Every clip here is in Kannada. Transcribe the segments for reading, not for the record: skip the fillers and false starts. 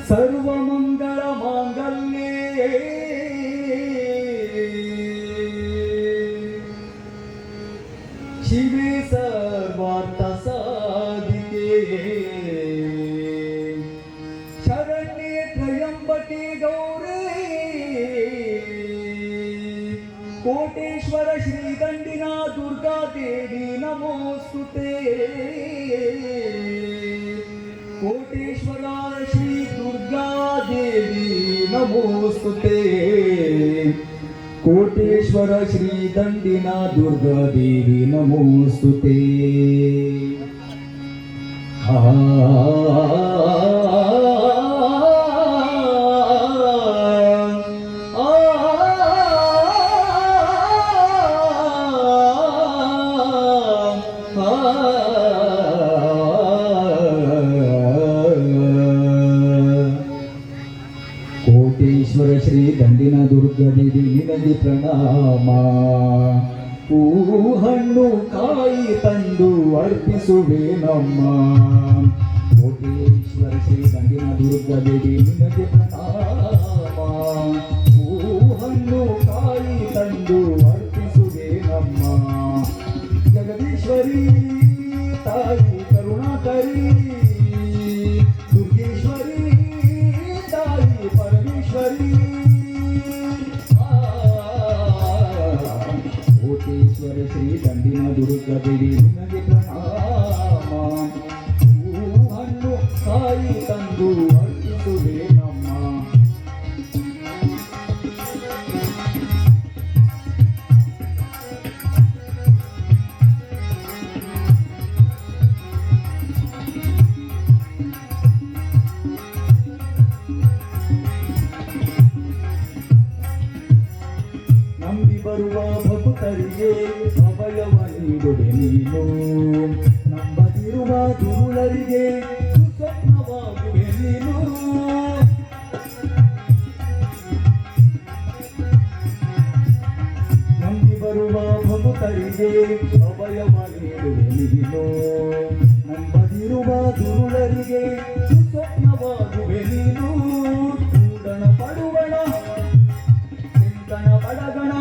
ಸರ್ವಮಂಗಳ ಮಾಂಗಲ್ಯೇ ಶಿವೆ ಸರ್ವಾರ್ಥ ಸಾಧಿಕೆ ಶರಣ್ಯೆ ತ್ರಯಂಬಕೆ ಗೌರಿ ಕೋಟೇಶ್ವರ ಶ್ರೀ ದಂಡಿನ ದುರ್ಗಾ ದೇವಿ ನಮೋಸ್ತುತೆ ಕೋಟೇಶ್ವರ ಶ್ರೀ ದುರ್ಗಾ ದೇವಿ ನಮೋಸ್ತುತೆ ಕೋಟೇಶ್ವರ ಶ್ರೀ ದಂಡಿನ ದುರ್ಗಾ ದೇವಿ ನಮೋಸ್ತುತೆ ಕೋಟೇಶ್ವರ ಶ್ರೀ ದಂಡಿನ ದುರ್ಗಾ ದೇವಿ ನಿನಗೆ ಪ್ರಣಾಮ. ಹಣ್ಣು ಕಾಯಿ ತಂದು ಅರ್ಪಿಸುವೆ ನಮ್ಮ. ಕೋಟೇಶ್ವರ ಶ್ರೀ ದಂಡಿನ ದುರ್ಗಾ ದೇವಿ ನಿನಗೆ ಪ್ರಣಾಮ. ಹಣ್ಣು ಕಾಯಿ ತಂದು ಅರ್ಪಿಸುವೆ ನಮ್ಮ. ಜಗದೀಶ್ವರಿ ತಾಯಿ ಕರುಣಾಕರಿ ದುರ್ಗೇಶ್ವರಿ ತಾಯಿ ಪರಮೇಶ್ವರಿ. ಕೋಟೇಶ್ವರ ಶ್ರೀ ದಂಡಿನ ದುರ್ಗಾ ದೇವಿ ನಿನಗೆ ಪ್ರಣಾಮ. ಹಣ್ಣು ಕಾಯಿ ತಂದು ಅರ್ಪಿಸುವೆ ನಮ್ಮ. ನಂಬಿ ಬರುವ ಭಕ್ತರಿಗೆ ಅಭಯವ ನೀಡುವೆ ನೀನು. ನಂಬದಿರುವ ದುರುಳರಿಗೆ ಸುಸ್ವಪ್ನವಾಗುವೆ ನೀನು. ನಂಬಿ ಬರುವ ಭಕ್ತರಿಗೆ ಅಭಯವ ನೀಡುವೆ ನೀನು. ನಂಬದಿರುವ ದುರುಳರಿಗೆ ಸುಸ್ವಪ್ನವಾಗುವೆ ನೀನು. ಕೂಡಣ ಪಡುವಣ ಬಡಗಣ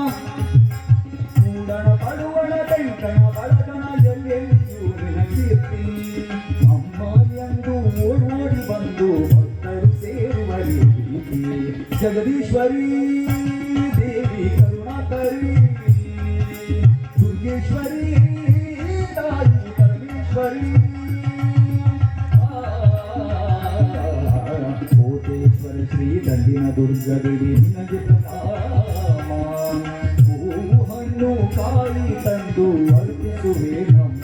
ಕೂಡಣ ಪಡುವಣ ತೆಂಕಣ ಬಡಗಣ ಎಲ್ಲೆಲ್ಲಿಯೂ ನಿನ ಕೀರ್ತಿ. ಅಮ್ಮ ಎಂದು ಓಡೋಡಿ ಬಂದು ಭಕ್ತರು ಸೇರುವ ರೀತಿ. ಜಗದೀಶ್ವರಿ ದೇವಿ ಕರುಣಾಕರಿ ದುರ್ಗೇಶ್ವರಿ ತಾಯಿ ಪರಮೇಶ್ವರಿ. ಕೋಟೇಶ್ವರ ಶ್ರೀ ದಂಡಿನ ದುರ್ಗಾ ದೇವಿ ನಿನಗೆ ಪ್ರಣಾಮ. ಹಣ್ಣು ಕಾಯಿ ತಂದು ಅರ್ಪಿಸುವೆ ನಮ್ಮ.